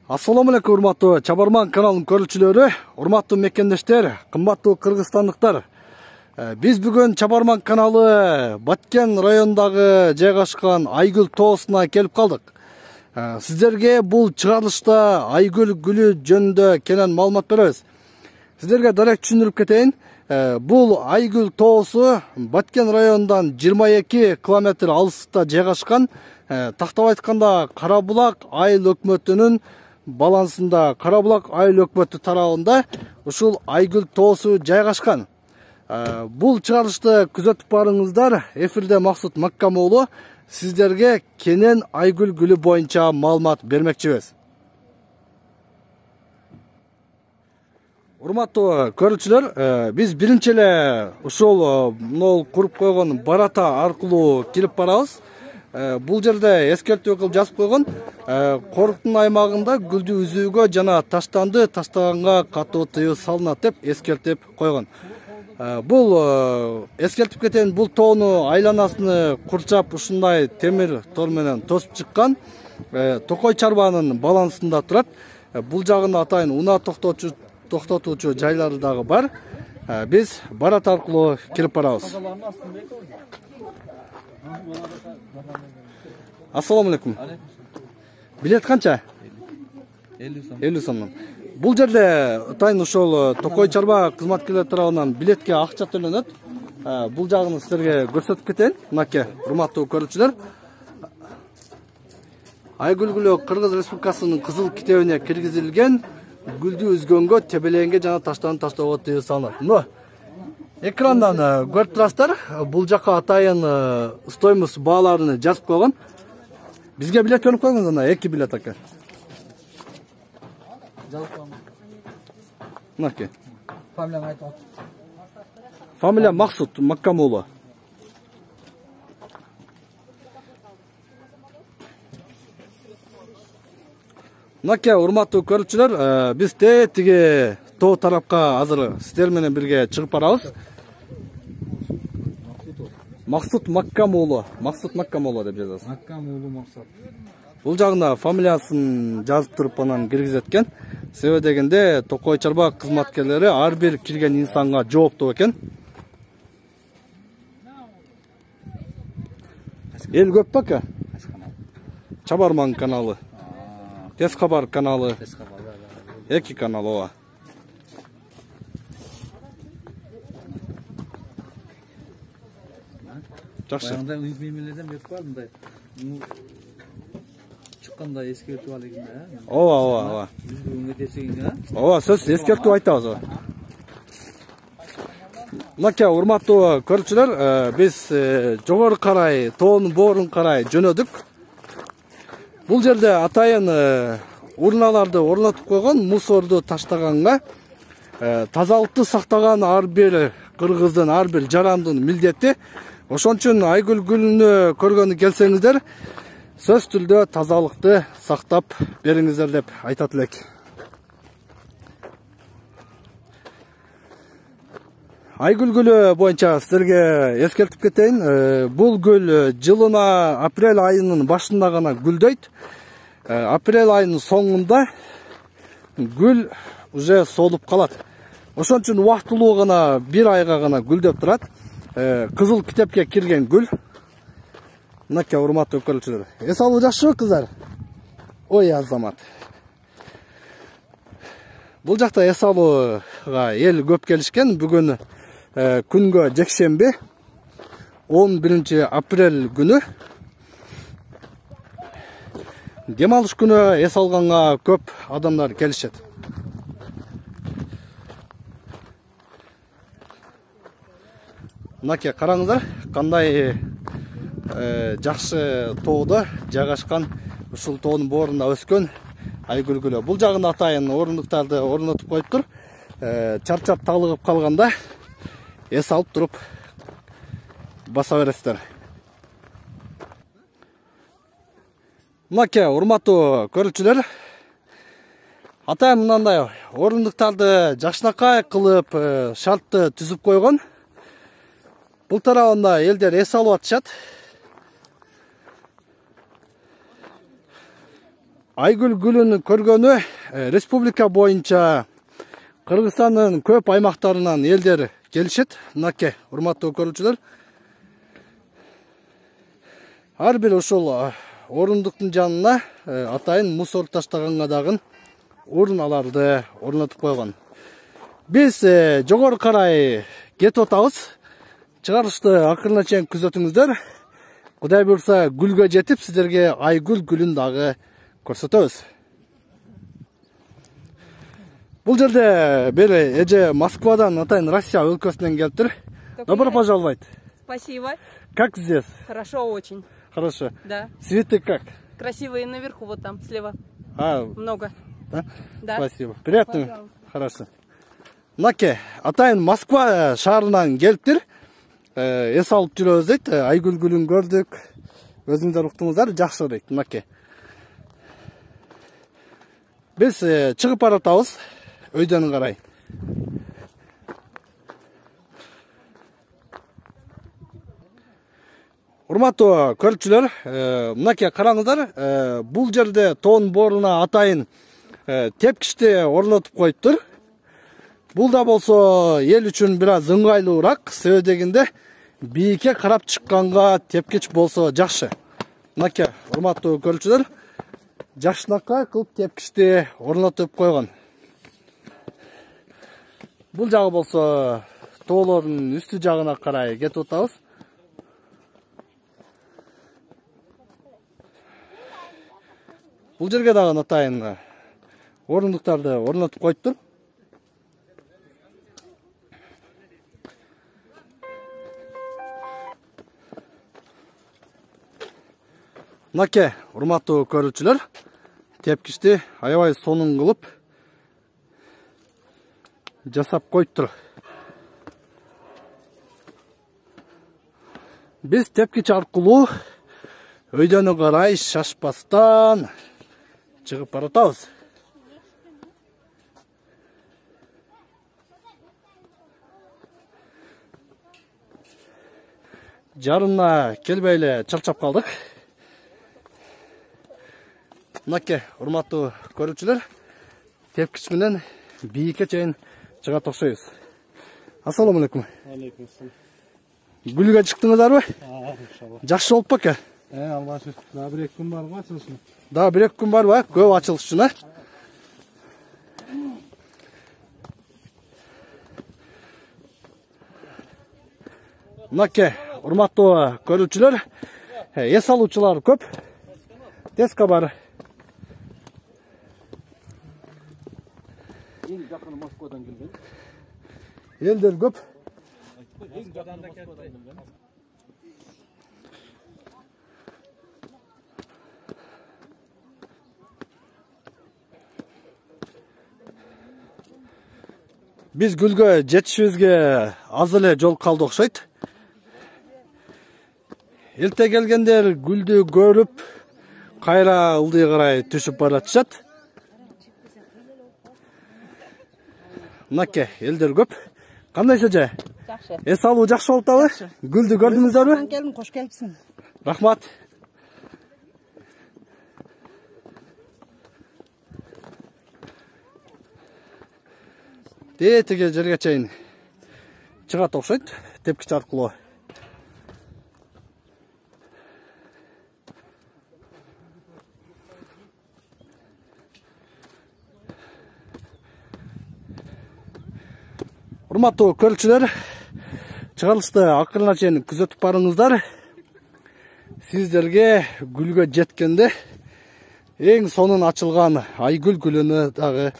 Assalamu alaikum урматтуу Чабарман каналынын көрүүчүлөрү, урматтуу мекендештер, кымбаттуу кыргызстандыктар. Биз бүгүн Чабарман каналы Баткен районундагы жайгашкан Айгүл тоосуна келип калдык. Сиздерге бул чыгарылышта Айгүл гүлү жөнүндө кенен маалымат беребиз. Сиздерге дарек түшүндүрүп кетейин. Бул Айгүл тоосу Баткен районундан 22 километр алыстыкта жайгашкан. Тактап айтканда Карабулак айыл өкмөтүнүн балансында, Карабулак айыл өкмөтү тарабында ушул Айгүл тоосу жайгашкан. Бул чыгарылышты күзөтүп барыңыздар. Эфирде Максут Маккам уулу сиздерге кенен Айгүл гүлү боюнча маалымат бермекчибиз. Урматтуу көрүүчүлөр, биз биринчи эле ушул куруп койгон барата аркылуу кирип барабыз. Бул жерде эскертүү кылып жазып койгон. Коруктун аймагында гүлдү үзүүгө жана таштаганга катуу тыюу салынат деп эскертип койгон. Бул эскертип кетейин, бул тоону айланасыны курчап ушундай темир тор менен тосуп чыккан. Токой чарбанын балансында турат. Бул жагында атайын унаа токтотуучу жайлары дагы бар. Биз барат аркылуу кирип барабыз. Assalamu alaikum. Билет канча? 50 сомдон. Бул жерде атайын ошол Токой чарба кызматкерлери тарабынан билетке акча төлөнөт. Бул жагын сиздерге көрсөтүп кетейин. Мынакей, урматтуу көрүүчүлөр. Айгүл гүлү Кыргыз Республикасынын кызыл китебине киргизилген, гүлдү үзгөнгө, тебеленге жана таштоого тыюу салынат. Экрандан көрүп турасыздар, бул жака атайын стоимость бааларын жазып койгон. Бизге билет төлөп койгоңуз, ана 2 билет ака. Жазып койгон. Мынакей. Фамилияңды айтып ат. Фамилия Максут Маккам уулу. Мынакей, урматтуу көрүүчүлөр, биз тиги тоо тарапка азыр сиздер менен бирге чыгып барабыз. Максут Маккам уулу деп жазасыз. Маккам уулу Максут. Бул жагында фамилиясын жазып туруп анан киргизет экен. Себеби дегенде Токой чарба кызматкерлери ар бир кирген инсанга жооптуу экен. Эл көп бака? Чабарман каналы. Тез кабар каналы. 2 канал ооба. Жакшы. Андай мемелерден берип бар мындай. Чыкканда эскертип ал экен да. Ооба. Бүгүнгө десең, ооба, сөз эскертип айтабыз. Мынакей, урматтуу көрүүчүлөр, биз жогору карай, тоонун боорун карай жөнөдүк. Бул жерде атайын урналарды орнотуп койгон, мусорду таштаганга, тазалыкты сактаган ар бир кыргыздын, ар бир жарандын милдети. Ошон үчүн Айгүл гүлүнү көргөнү келсеңиздер, сөз түрдө тазалыкты сактап бериңиздер деп айтат элек. Айгүл гүлү боюнча сиздерге эскертип кетейин. Бул гүл жылына апрель айынын башында гана гүлдөйт. Апрель айынын соңунда гүл уже солуп калат. Ошон үчүн убактылуу гана 1 айга гана гүлдөп турат. Кызыл китепке кирген гүл. Мынакей, урматтуу көрүүчүлөр. Эс алуу жакшыбы кыздар? Ой, азамат. Бул жакта эс алууга эл көп келишкен. Бүгүн күнгө жекшемби 11 апрель күнү. Дем алыш күнү эс алганга көп адамдар келишет. Мынакей, караңыздар, кандай жакшы тоодо жайгашкан, ушул тоонун боорунда өскөн Айгүл гүлү. Бул жагында атайын орундуктарды орнотуп коюптур. Чарчап талыгып калганда эс алып туруп баса бересиздер. Мынакей, урматтуу көрүүчүлөр, атайын мындай орундуктарды жакшынакай кылып шартты түзүп койгон. Бул тарабында элдер эс алып атышат. айгүл гүлүн көргөнү республика боюнча Кыргызстандын көп аймактарынан элдер келишет. Мынакей, урматтуу көрүүчүлөр. Ар бир ошол орундуктун жанына атайын мусор таштаганга дагы урналарды орнотуп койгон. Биз жогору карай кетип атабыз. Чыгарылышты акырына чейин күзөтүңүздөр. Кудай буйрса гүлгө жетип сиздерге айгүл гүлүн дагы көрсөтөбүз. Бул жерде бери эже Москвадан, атайын Россия өлкөсүнөн келиптир. Добро пожаловать. Спасибо. Как здесь? Хорошо очень. Хорошо. Да. Цветы как? Красивые наверху, вот там, слева. Много. Да? Да. Спасибо. Приятно. Хорошо. Мынакей, атайын Москва шаарынан келиптир. Эс алып жүрөбүз дейт. Айгүл гүлүн көрдүк. Өзүңүздөр уктуңуздар, жакшы дейт. Мынакей. Биз чыгып баратабыз өйдөн карай. Урматтуу көрүүчүлөр, мынакей караңыздар, бул жерде тоон бооруна атайын тепкичти орнотуп коюптур. Бул да болсо эл үчүн бир аз ыңгайлуураак, себеби дегенде бийикке карап чыкканга тепкич болсо жакшы. Мынакей, урматтуу көрүүчүлөр, жакшынакай кылып тепкичти орнотуп койгон. Бул жагы болсо тоолордун үстү жагына карай кетип атабыз. Бул жерге дагы атайын орундуктарды орнотуп коюптур. Мынакей, урматтуу көрүүчүлөр, тепкичти аябай сонун кылып жасап коюптур. Биз тепкич аркылуу өйдөнү карай шашпастан чыгып баратабыз. Жарымына келбей эле чарчап калдык. Мынакей, урматтуу көрүүчүлөр, тепкич менен бийикке чейин чыгат окшойбуз. Ассаламу алейкум. Алейкум ассалам. Гүлгө чыктыңыздарбы? Иншалла. Жакшы болуп беке? Алла шүкүр. Дагы бир 2 күн бар го ачылышына. Дагы 1-2 күн бар ба? Көп ачылыш үчүн, Мынакей, урматтуу көрүүчүлөр, эс алуучулар көп. Тезка бар. Эң жакын Москвадан келген. Элдер көп. Эң жакын Москвадан келген. Биз гүлгө жетишибизге аз эле жол калды окшойт. Эрте келгендер гүлдү көрүп, кайра ылдый карай түшүп баратышат. Мынакей, элдер көп. Кандай эже? Жакшы. Эс алуу жакшы болуп атабы? Гүлдү көрдүңүздөрбү? Келдим, кош келипсиң. Рахмат. Тетиге жерге чейин чыгат окшойт, тепкич аркылуу. Урматтуу көрүүчүлөр, чыгарылышты акырына чейин күзөтүп барыңыздар. Сиздерге гүлгө жеткенде эң сонун ачылган айгүл гүлүнү дагы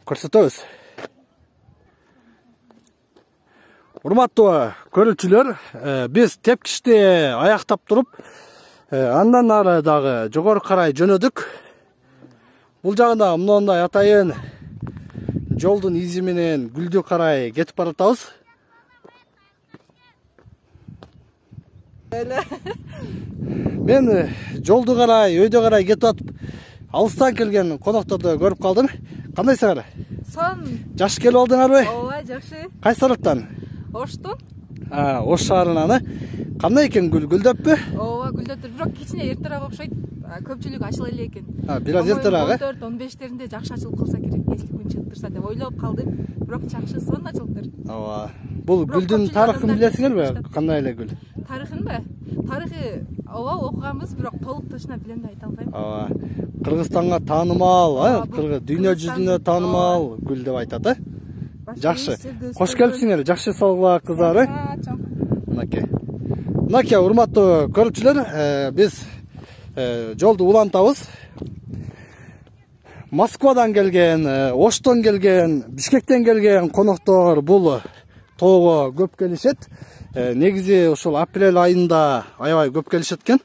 көрсөтөбүз. Урматтуу көрүүчүлөр, биз тепкичти аяктап туруп, андан ары дагы жогору карай жөнөдүк. Бул жагында мындай атайын жолдун изи менен гүлдү карай кетип баратабыз. Мен жолду карай, өйдө карай кетип атып, алыстан келген конокторду көрүп калдым. Кандайсыңар? Сон. Жакшы келип алдыңарбы? Ооба, жакшы. Кайсы тараптан? Оштун? Ош шаарынан кандай экен гүлдөппү? Ооба, гүлдөптүр. Бирок кичине эртерээк окшойт. Көпчүлүк ачыла эле экен. Бир аз эртерээк. 14-15-теринде жакшы ачылып калса керек, эсли күн чыгып турса деп ойлоп калдык. Бирок жакшы сонун ачылыптыр. Ооба. Бул гүлдүн тарыхын билесиңерби? Кандай эле гүл? Тарыхынбы? Тарыхы ооба окуганбыз, бирок толук точно билем деп айта албайм. Ооба. Кыргызстанга таанымал, дүйнө жүзүнө таанымал гүл деп айтат, Жакшы. Кош келипсиңер, жакшы салгыла кыздар, Мынакей, урматтуу көрүүчүлөр, биз жолду улантабыз. Москвадан келген, Оштон келген, Бишкектен келген коноктор бул тоого көп келишет. Негизи ушул апрель айында аябай көп келишет экен.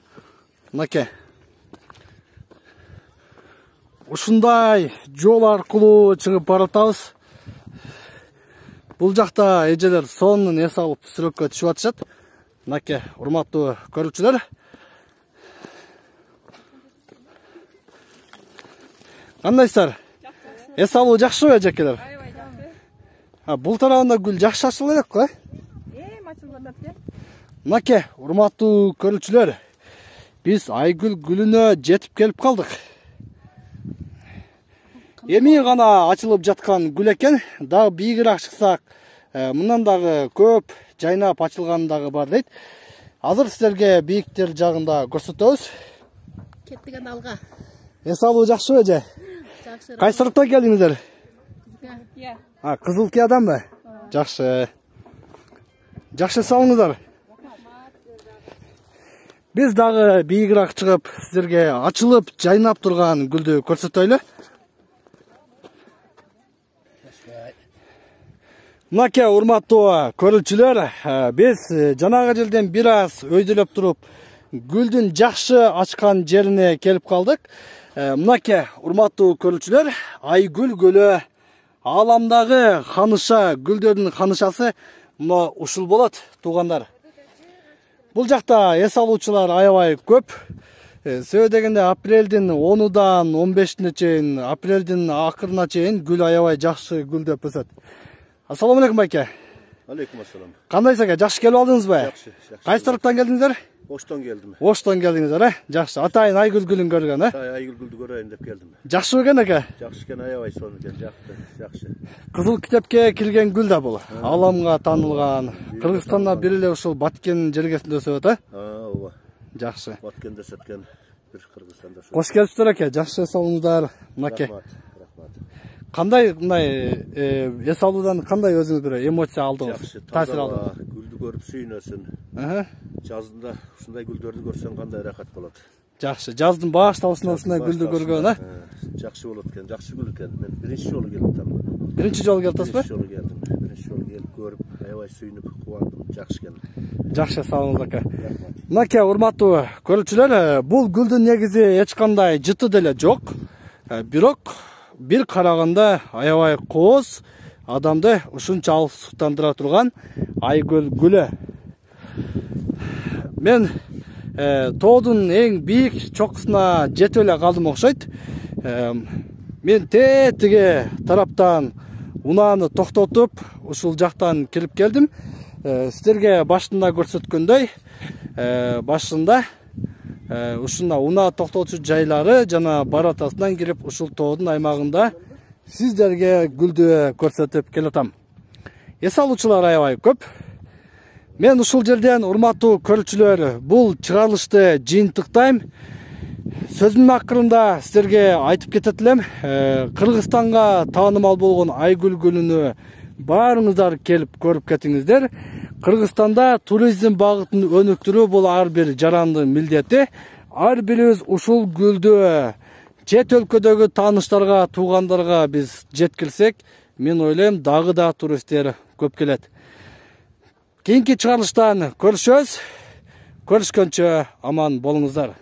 Мынакей. Ушундай жол аркылуу чыгып баратабыз. Бул жакта эжелер сонун эс алып сүрөккө түшүп атышат. Мынакей, урматтуу көрүүчүлөр. Кандайсыздар? Эс алуу жакшыбы эжекелер? Аябай жакшы. Бул тарабында гүл жакшы ачылып элек го? Ачылып атат. Мынакей, урматтуу көрүүчүлөр. Биз Айгүл гүлүнө жетип келип калдык. Эми гана ачылып жаткан гүл экен. Дагы бийигирээк чыксак, мындан дагы көп жайнап ачылган дагы бар дейт. Азыр сиздерге бийиктер жагында көрсөтөбүз. Кеттик анда алга. Эс алуу жакшыбы эже? Жакшы. Кайсы сырыктан келдиңиздер? Кызга. Кызыл Кияданбы? Жакшы. Жакшы салыңыздар. Биз дагы бийигирээк чыгып, сиздерге ачылып, жайнап турган гүлдү көрсөтөйлү. Мынакей, урматтуу көрүүчүлөр, биз жанагы жерден бир аз өйдөлөп туруп, гүлдүн жакшы ачкан жерине келип калдык. Мынакей, урматтуу көрүүчүлөр, Айгүл көлү ааламдагы ханыша, гүлдөрдүн ханышасы мына ушул болот, туугандар. Бул жакта эс алуучулар аябай көп. Себеби дегенде апрелдин 10-дан 15-ине чейин, апрелдин акырына чейин гүл аябай жакшы гүлдөп өсөт. Ассаламу алейкум байке. Алейкум ассалам. Кандайсыз ака? Жакшы келип алдыңызбы? Жакшы. Кайсы тараптан келдиңиздер? Оштон келдим. Оштон келдиңиздер, Жакшы. Атайын Айгүл гүлүн көргөн, Айгүл гүлдү көрөйүн деп келдим. Жакшы экен ака. Жакшы экен, аябай сонун экен, жакшы. Кызыл китепке кирген гүл да бул. Ааламга таанылган. Кыргызстанда бир эле ушул Баткен жергесинде өсөт, Ооба. Жакшы. Баткенде өсөткөн бир Кыргызстанда. Кош келипсиздер ака. Жакшы салыңыздар. Мынакей. Рахмат. Кандай мындай эс алуудан кандай өзүңүз бир эмоция алдыңыз? Жакшы, Таасир алдыңыз? Гүлдү көрүп сүйнөсүн. Жазында ушундай гүлдөрдү көрсөң кандай рахат болот. Жакшы. Жаздын башталышында ушундай гүлдү көргөн, Жакшы болот экен, жакшы гүл экен. Мен биринчи жолу келип атам. Биринчи жолу келип атасызбы? Биринчи жолу келдим. Биринчи жолу келип көрүп, аябай сүйүнүп, кубандым. Жакшы экен. Жакшы салыңыз ака. Мынакей, урматтуу көрүүчүлөр, бул гүлдүн негизи эч кандай жыты деле жок. Бирок бир караганда аябай кооз, адамды ушунчалык суктандыра турган Айгүл гүлү. Мен тоодун эң бийик чокусуна жетип эле калдым окшойт. Мен тетиги тараптан унааны токтотуп, ушул жактан кирип келдим. Сиздерге башында көрсөткөндөй, башында ушуна унаа токтотуучу жайлары жана баратасынан кирип ушул тоодун аймагында сиздерге гүлдү көрсөтүп келатам. Эс алуучулар аябай көп. Мен ушул жерден, урматтуу көрүүчүлөр, бул чыгарылышты жыйынтыктайм. Сөзүмдүн акырында сиздерге айтып кетет элем, Кыргызстанга таанымал болгон Айгүл гүлүнү баарыңыздар келип көрүп кетиңиздер. Кыргызстанда туризм багытын өнүктүрүү бул ар бир жарандын милдети. Ар бирибиз ушул гүлдү чет өлкөдөгү тааныштарга, туугандарга биз жеткирсек, мен ойлойм дагы да туристтер көп келет. Кийинки чыгарылыштан көрүшөбүз. Көрүшкөнчө аман болуңуздар.